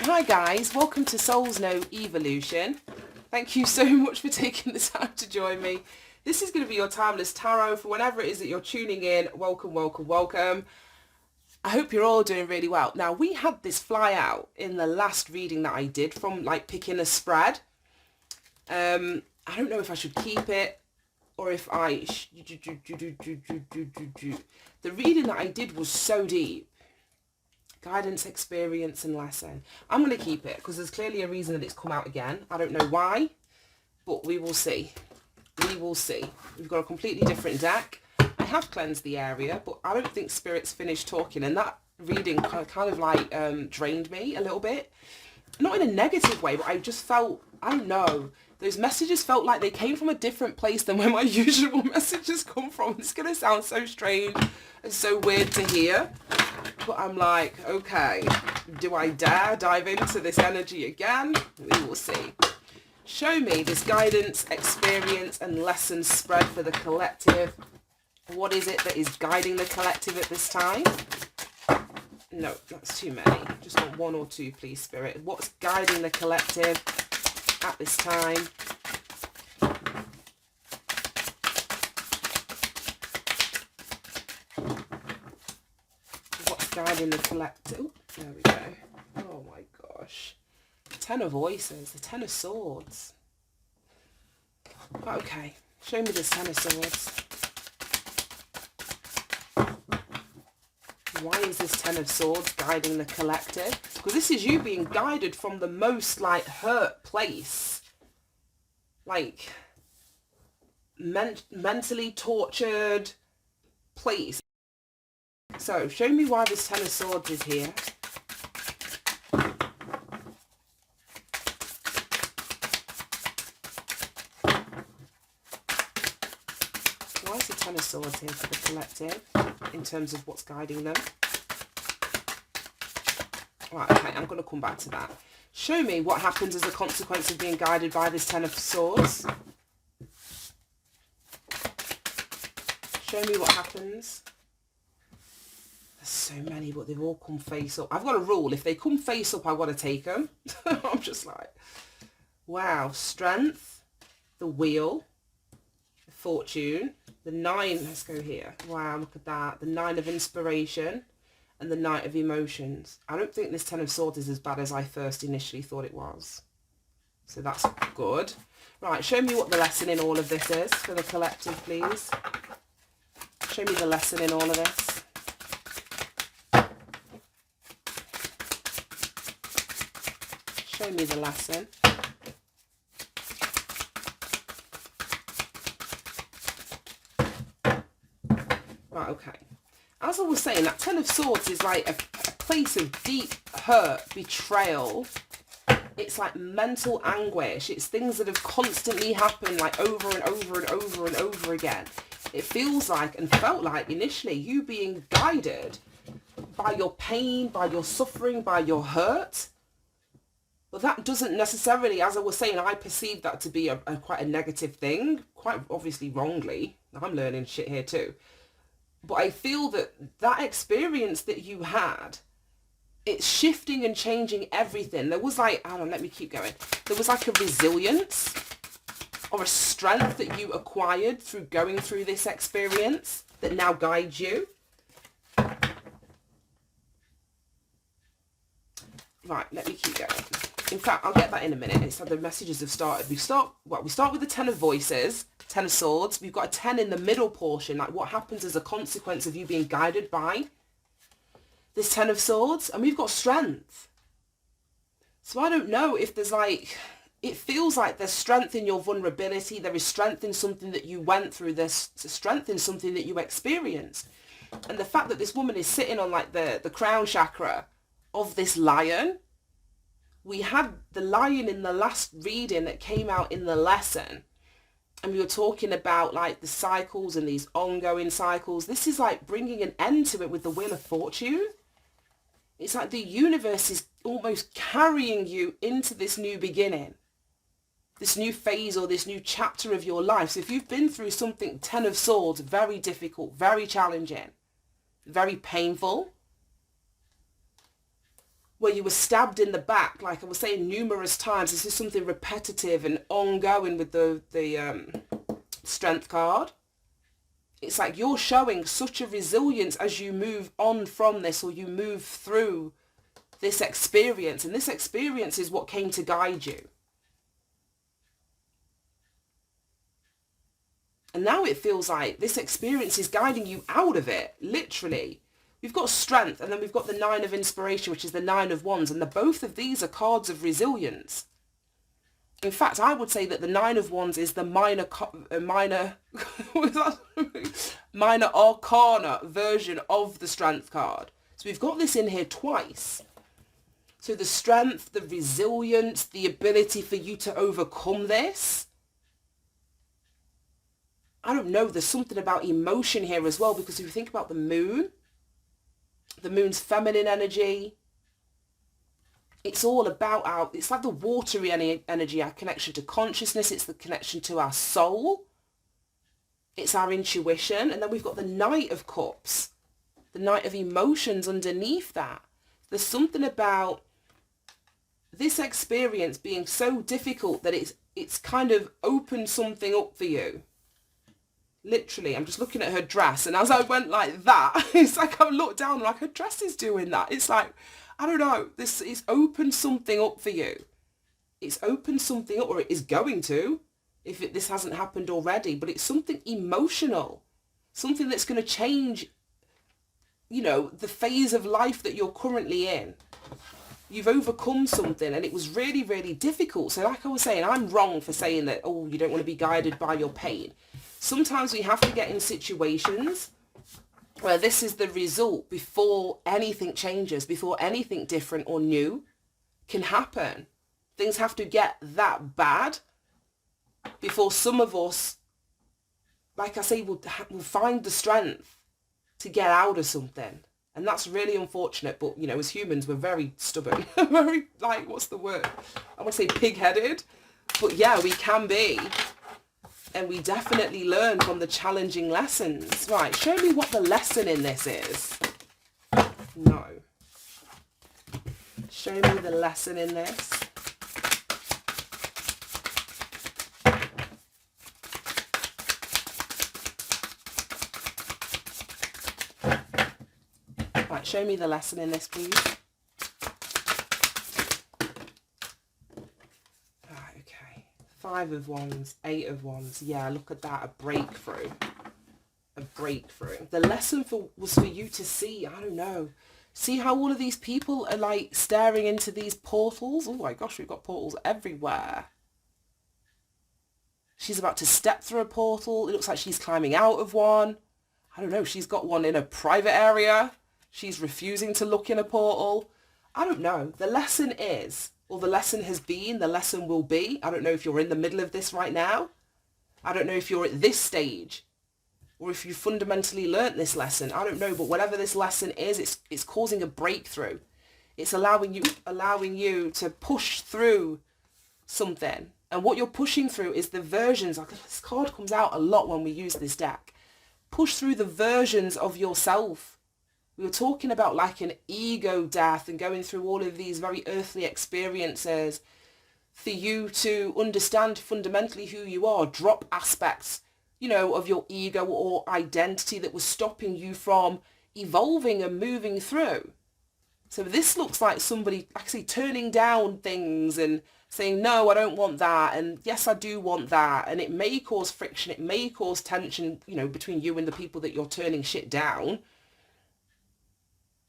Hi guys, welcome to Souls Know Evolution. Thank you so much for taking the time to join me. This is going to be your timeless tarot for whenever it is that you're tuning in. Welcome, welcome, welcome. I hope you're all doing really well. Now, we had this fly out in the last reading that I did from like picking a spread. I don't know if I should keep it or if I... The reading that I did was so deep. Guidance, experience and lesson. I'm going to keep it because there's clearly a reason that it's come out again. I don't know why, but we will see. We will see. We've got a completely different deck. I have cleansed the area, but I don't think Spirit's finished talking, and that reading kind of like drained me a little bit. Not in a negative way, but I just felt, I don't know, those messages felt like they came from a different place than where my usual messages come from. It's going to sound so strange and so weird to hear. But I'm like, okay, do I dare dive into this energy again? We will see. Show me this guidance, experience and lesson spread for the collective. What is it that is guiding the collective at this time? No, that's too many. Just want one or two, please, Spirit. What's guiding the collective at this time? Guiding the collective. Ooh, there we go. Oh my gosh. Ten of Voices, the Ten of Swords. Okay, show me this Ten of Swords. Why is this Ten of Swords guiding the collective? Because this is you being guided from the most like hurt place. Like mentally tortured place. So, show me why this Ten of Swords is here. Why is the Ten of Swords here for the collective in terms of what's guiding them? Right, okay, I'm going to come back to that. Show me what happens as a consequence of being guided by this Ten of Swords. Show me what happens. There's so many, but they've all come face up. I've got a rule. If they come face up, I want to take them. I'm just like, wow. Strength, the Wheel, the Fortune, the Nine. Let's go here. Wow, look at that. The Nine of Inspiration and the Knight of Emotions. I don't think this Ten of Swords is as bad as I first initially thought it was. So that's good. Right, show me what the lesson in all of this is for the collective, please. Show me the lesson in all of this. Show me the lesson. Right, okay. As I was saying, that Ten of Swords is like a place of deep hurt, betrayal. It's like mental anguish. It's things that have constantly happened like over and over and over and over again. It feels like and felt like initially you being guided by your pain, by your suffering, by your hurt. But that doesn't necessarily, as I was saying, I perceive that to be quite a negative thing, quite obviously wrongly. I'm learning shit here too. But I feel that that experience that you had, it's shifting and changing everything. There was like, I don't know, let me keep going. There was like a resilience or a strength that you acquired through going through this experience that now guides you. Right, let me keep going. In fact, I'll get that in a minute. It's like the messages have started. We start with the Ten of Voices, Ten of Swords. We've got a 10 in the middle portion, like what happens as a consequence of you being guided by this Ten of Swords. And we've got strength. So I don't know if there's like, it feels like there's strength in your vulnerability. There is strength in something that you went through. There's strength in something that you experienced. And the fact that this woman is sitting on like the crown chakra of this lion. We had the lion in the last reading that came out in the lesson. And we were talking about like the cycles and these ongoing cycles. This is like bringing an end to it with the Wheel of Fortune. It's like the universe is almost carrying you into this new beginning, this new phase or this new chapter of your life. So if you've been through something, Ten of Swords, very difficult, very challenging, very painful, where you were stabbed in the back, like I was saying numerous times. This is something repetitive and ongoing with the strength card. It's like you're showing such a resilience as you move on from this, or you move through this experience. And this experience is what came to guide you. And now it feels like this experience is guiding you out of it, literally. We've got strength, and then we've got the 9 of inspiration, which is the 9 of wands. And both of these are cards of resilience. In fact, I would say that the 9 of wands is the minor arcana version of the strength card. So we've got this in here twice. So the strength, the resilience, the ability for you to overcome this. I don't know, there's something about emotion here as well, because if you think about the moon's feminine energy, it's all about it's like the watery energy, our connection to consciousness, it's the connection to our soul, it's our intuition. And then we've got the Knight of Cups, the Knight of emotions underneath that. There's something about this experience being so difficult that it's kind of opened something up for you. Literally, I'm just looking at her dress, and as I went like that, it's like I looked down like her dress is doing that. It's like, I don't know, it's opened something up for you. It's opened something up, or it is going to, if this hasn't happened already. But it's something emotional, something that's going to change, the phase of life that you're currently in. You've overcome something, and it was really, really difficult. So like I was saying, I'm wrong for saying that, oh, you don't want to be guided by your pain. Sometimes we have to get in situations where this is the result before anything changes, before anything different or new can happen. Things have to get that bad before some of us, like I say, will find the strength to get out of something. And that's really unfortunate. But, as humans, we're very stubborn, very, what's the word? I want to say pig-headed. But yeah, we can be. And we definitely learn from the challenging lessons. Right, show me what the lesson in this is. No. Show me the lesson in this. Right, show me the lesson in this, please. Right, okay. 5 of wands, 8 of wands. Yeah, look at that, a breakthrough. A breakthrough. The lesson was for you to see, I don't know, see how all of these people are staring into these portals. Oh my gosh, we've got portals everywhere. She's about to step through a portal. It looks like she's climbing out of one. I don't know, she's got one in a private area. She's refusing to look in a portal. I don't know. The lesson is, or the lesson has been, the lesson will be. I don't know if you're in the middle of this right now. I don't know if you're at this stage, or if you fundamentally learnt this lesson. I don't know, but whatever this lesson is, it's causing a breakthrough. It's allowing you to push through something. And what you're pushing through is the versions. This card comes out a lot when we use this deck. Push through the versions of yourself. We were talking about an ego death and going through all of these very earthly experiences for you to understand fundamentally who you are, drop aspects, of your ego or identity that was stopping you from evolving and moving through. So this looks like somebody actually turning down things and saying, no, I don't want that. And yes, I do want that. And it may cause friction. It may cause tension, between you and the people that you're turning shit down.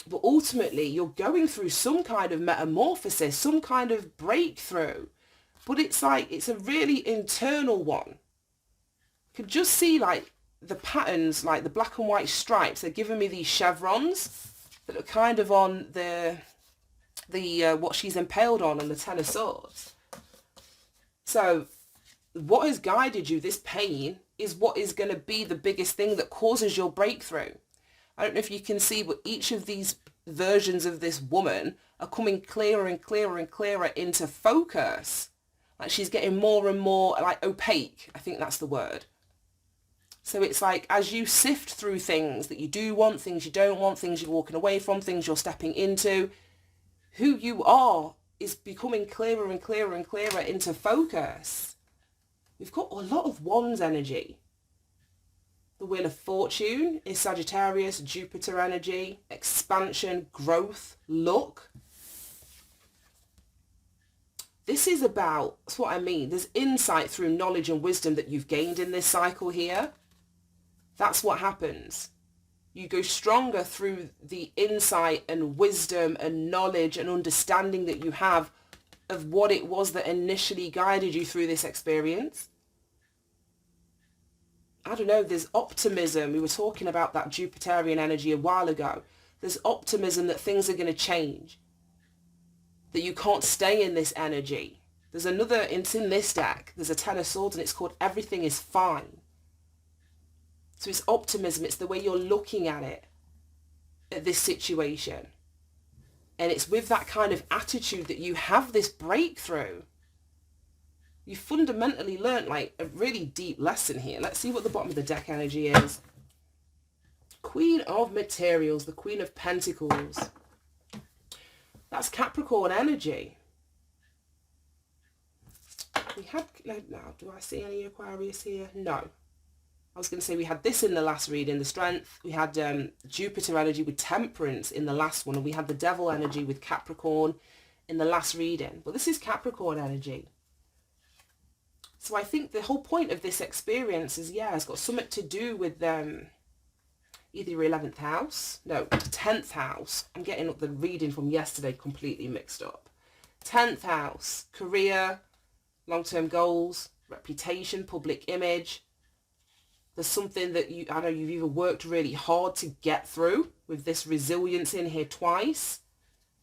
But ultimately, you're going through some kind of metamorphosis, some kind of breakthrough. But it's a really internal one. You can just see the patterns, the black and white stripes. They're giving me these chevrons that are kind of on the what she's impaled on the 10 of swords. So what has guided you, this pain, is what is going to be the biggest thing that causes your breakthrough. I don't know if you can see, but each of these versions of this woman are coming clearer and clearer and clearer into focus. She's getting more and more opaque. I think that's the word. So it's as you sift through things that you do want, things you don't want, things you're walking away from, things you're stepping into, who you are is becoming clearer and clearer and clearer into focus. We've got a lot of wands energy. The Wheel of Fortune is Sagittarius, Jupiter energy, expansion, growth, luck. This is about, that's what I mean, there's insight through knowledge and wisdom that you've gained in this cycle here. That's what happens. You go stronger through the insight and wisdom and knowledge and understanding that you have of what it was that initially guided you through this experience. I don't know, there's optimism. We were talking about that Jupiterian energy a while ago. There's optimism that things are going to change, that you can't stay in this energy. There's another, it's in this deck, there's a Ten of Swords and it's called Everything is Fine. So it's optimism, it's the way you're looking at it, at this situation. And it's with that kind of attitude that you have this breakthrough. You fundamentally learned like a really deep lesson here. Let's see what the bottom of the deck energy is. Queen of Materials, the Queen of Pentacles. That's Capricorn energy. We had, now, do I see any Aquarius here? No. I was going to say we had this in the last reading, the Strength. We had Jupiter energy with Temperance in the last one. And we had the Devil energy with Capricorn in the last reading. But this is Capricorn energy. So I think the whole point of this experience is, yeah, it's got something to do with either your 11th house. No, 10th house. I'm getting up the reading from yesterday completely mixed up. 10th house, career, long-term goals, reputation, public image. There's something that I know you've either worked really hard to get through with this resilience in here twice.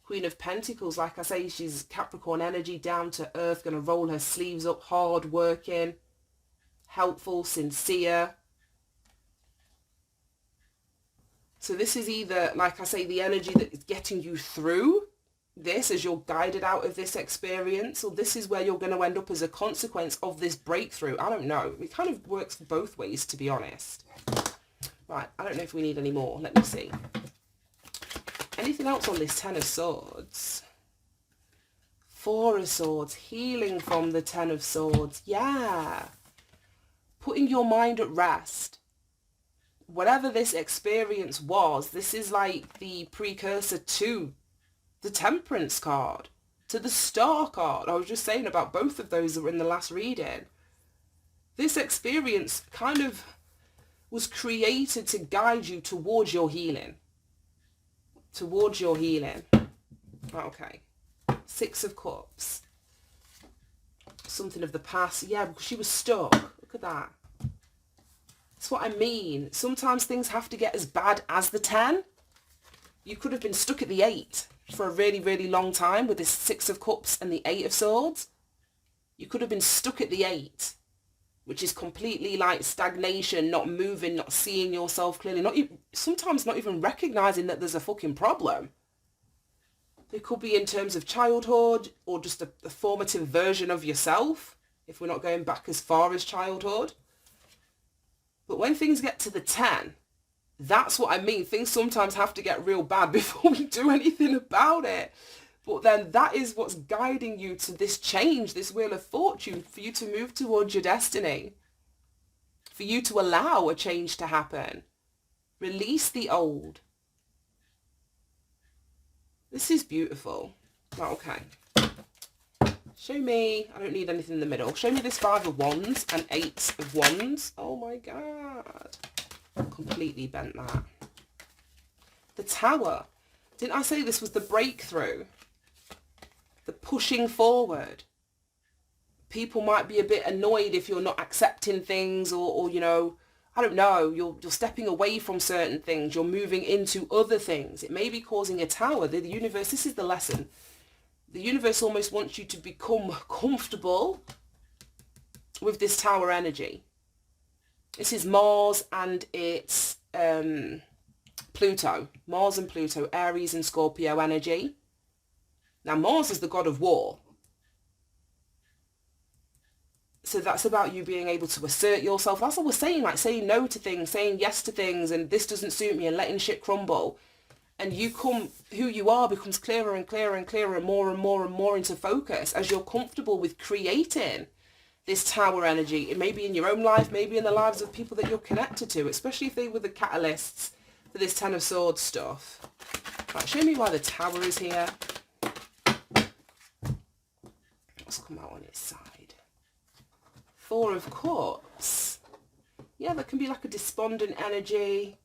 Queen of Pentacles, like I say, she's Capricorn energy, down to earth, going to roll her sleeves up, hard working, helpful, sincere. So this is either, like I say, the energy that is getting you through this as you're guided out of this experience, or this is where you're going to end up as a consequence of this breakthrough. I don't know. It kind of works both ways, to be honest. Right, I don't know if we need any more. Let me see. Anything else on this Ten of Swords? Four of Swords, healing from the Ten of Swords. Yeah. Putting your mind at rest. Whatever this experience was, this is like the precursor to the Temperance card, to the Star card. I was just saying about both of those that were in the last reading. This experience kind of was created to guide you towards your healing. Towards your healing. Okay. Six of Cups. Something of the past. Yeah, because she was stuck. Look at that. That's what I mean. Sometimes things have to get as bad as the 10. You could have been stuck at the 8 for a really, really long time with this Six of Cups and the 8 of Swords. You could have been stuck at the 8, which is completely like stagnation, not moving, not seeing yourself clearly, sometimes not even recognizing that there's a fucking problem. It could be in terms of childhood or just a formative version of yourself, if we're not going back as far as childhood. But when things get to the 10, that's what I mean. Things sometimes have to get real bad before we do anything about it. But then that is what's guiding you to this change, this Wheel of Fortune, for you to move towards your destiny, for you to allow a change to happen. Release the old. This is beautiful. Okay. Show me, I don't need anything in the middle. Show me this Five of Wands and Eight of Wands. Oh my God. Completely bent that. The Tower. Didn't I say this was the breakthrough? The pushing forward. People might be a bit annoyed if you're not accepting things or you know, I don't know, you're stepping away from certain things. You're moving into other things. It may be causing a tower. The universe, this is the lesson. The universe almost wants you to become comfortable with this tower energy. This is Mars and it's Pluto. Mars and Pluto, Aries and Scorpio energy. Now Mars is the god of war. So that's about you being able to assert yourself. That's what we're saying, like saying no to things, saying yes to things, and this doesn't suit me, and letting shit crumble. And you come, who you are becomes clearer and clearer and clearer and more and more into focus as you're comfortable with creating this tower energy. It may be in your own life, maybe in the lives of people that you're connected to, especially if they were the catalysts for this Ten of Swords stuff. Right, show me why the tower is here. Let's come out on its side. Four of Cups. Yeah, that can be like a despondent energy.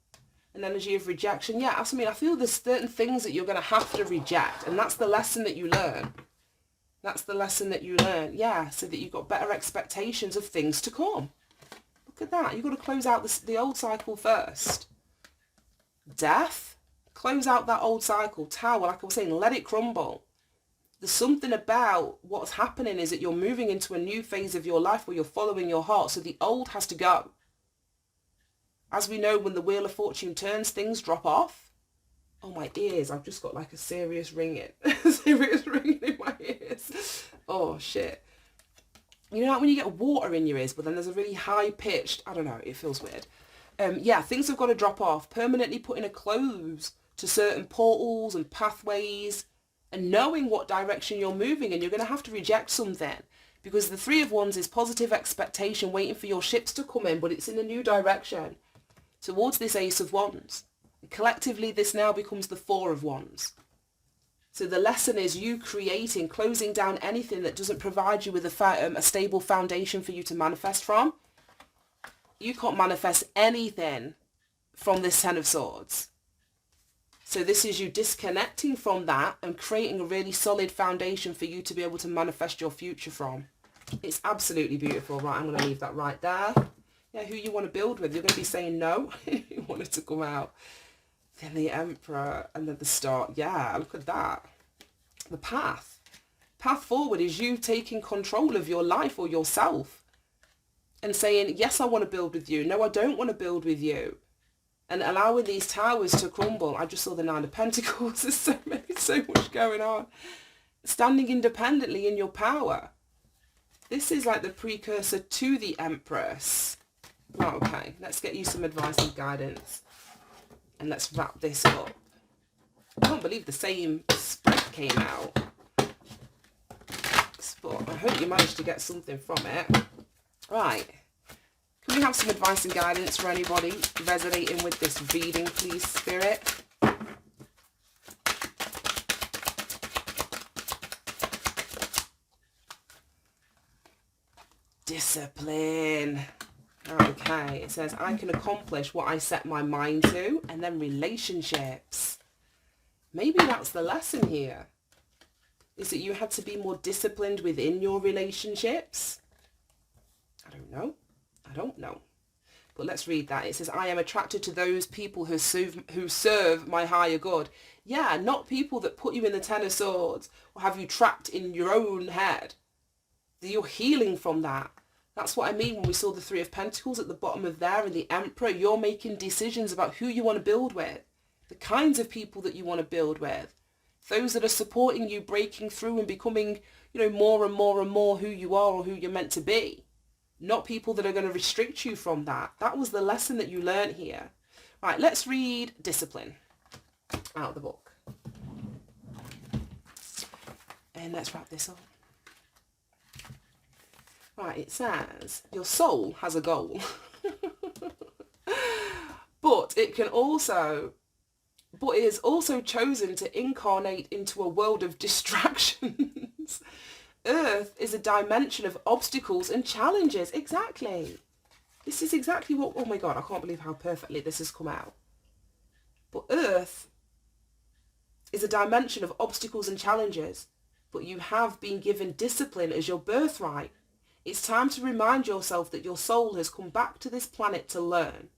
An energy of rejection. Yeah, I mean, I feel there's certain things that you're going to have to reject. And that's the lesson that you learn. That's the lesson that you learn. Yeah, so that you've got better expectations of things to come. Look at that. You've got to close out the old cycle first. Death. Close out that old cycle. Tower, like I was saying, let it crumble. There's something about what's happening is that you're moving into a new phase of your life where you're following your heart. So the old has to go. As we know, when the Wheel of Fortune turns, things drop off. Oh, my ears. I've just got like a serious ringing. Serious ringing in my ears. Oh, shit. You know, like when you get water in your ears, but then there's a really high-pitched, I don't know, it feels weird. Yeah, things have got to drop off. Permanently putting a close to certain portals and pathways and knowing what direction you're moving, and you're going to have to reject something. Because the Three of Wands is positive expectation, waiting for your ships to come in, but it's in a new direction. Towards this Ace of Wands. Collectively, this now becomes the Four of Wands. So the lesson is you creating, closing down anything that doesn't provide you with a stable foundation for you to manifest from. You can't manifest anything from this Ten of Swords. So this is you disconnecting from that and creating a really solid foundation for you to be able to manifest your future from. It's absolutely beautiful. Right, I'm going to leave that right there. Yeah, who you want to build with. You're going to be saying no. You want it to come out. Then the Emperor and then the Star. Yeah, look at that. The path. Path forward is you taking control of your life or yourself. And saying, yes, I want to build with you. No, I don't want to build with you. And allowing these towers to crumble. I just saw the Nine of Pentacles. There's so much going on. Standing independently in your power. This is like the precursor to the Empress. Oh, okay, let's get you some advice and guidance. And let's wrap this up. I can't believe the same spread came out. But I hope you managed to get something from it. Right. Can we have some advice and guidance for anybody resonating with this reading, please, Spirit? Discipline. Okay, it says, I can accomplish what I set my mind to, and then relationships. Maybe that's the lesson here, is that you had to be more disciplined within your relationships. I don't know. But let's read that. It says, I am attracted to those people who serve my higher good. Yeah, not people that put you in the Ten of Swords or have you trapped in your own head. You're healing from that. That's what I mean when we saw the Three of Pentacles at the bottom of there and the Emperor. You're making decisions about who you want to build with, the kinds of people that you want to build with, those that are supporting you breaking through and becoming, you know, more and more and more who you are or who you're meant to be. Not people that are going to restrict you from that. That was the lesson that you learned here. Right, let's read Discipline out of the book. And let's wrap this up. Right, it says, your soul has a goal. but it is also chosen to incarnate into a world of distractions. Earth is a dimension of obstacles and challenges. Exactly. This is exactly what, oh my God, I can't believe how perfectly this has come out. But Earth is a dimension of obstacles and challenges, but you have been given discipline as your birthright. It's time to remind yourself that your soul has come back to this planet to learn.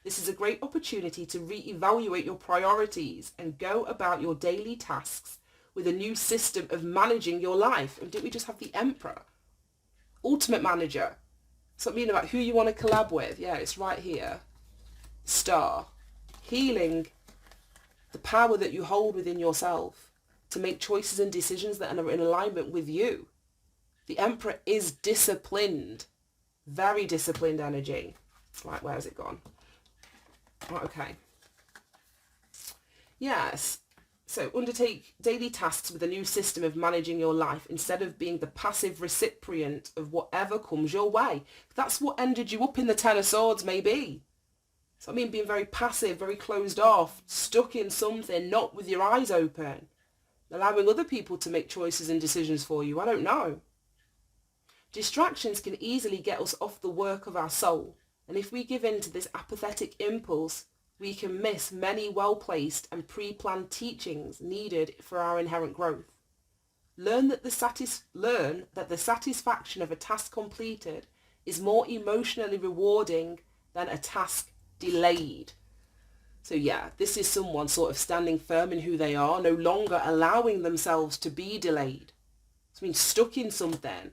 This is a great opportunity to re-evaluate your priorities and go about your daily tasks with a new system of managing your life. And didn't we just have the Emperor? Ultimate manager. Something about who you want to collab with. Yeah, it's right here. Star. Healing the power that you hold within yourself to make choices and decisions that are in alignment with you. The Emperor is disciplined. Very disciplined energy. Right, where has it gone? Right, okay. Yes. So undertake daily tasks with a new system of managing your life instead of being the passive recipient of whatever comes your way. That's what ended you up in the Ten of Swords, maybe. So I mean, being very passive, very closed off, stuck in something, not with your eyes open, allowing other people to make choices and decisions for you. I don't know. Distractions can easily get us off the work of our soul. And if we give in to this apathetic impulse, we can miss many well-placed and pre-planned teachings needed for our inherent growth. Learn that the satisfaction of a task completed is more emotionally rewarding than a task delayed. So yeah, this is someone sort of standing firm in who they are, no longer allowing themselves to be delayed. It's being stuck in something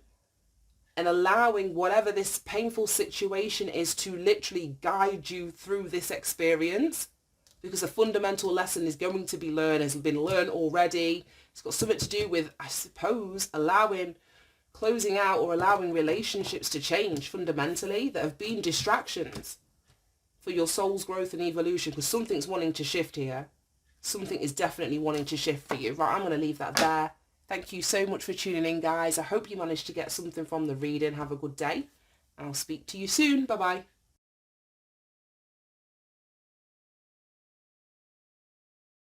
and allowing whatever this painful situation is to literally guide you through this experience, because a fundamental lesson is going to be learned, has been learned already. It's got something to do with, I suppose, closing out or allowing relationships to change fundamentally that have been distractions for your soul's growth and evolution, because something's wanting to shift here. Something is definitely wanting to shift for you. Right, I'm going to leave that there. Thank you so much for tuning in, guys. I hope you managed to get something from the reading. Have a good day. I'll speak to you soon. Bye-bye.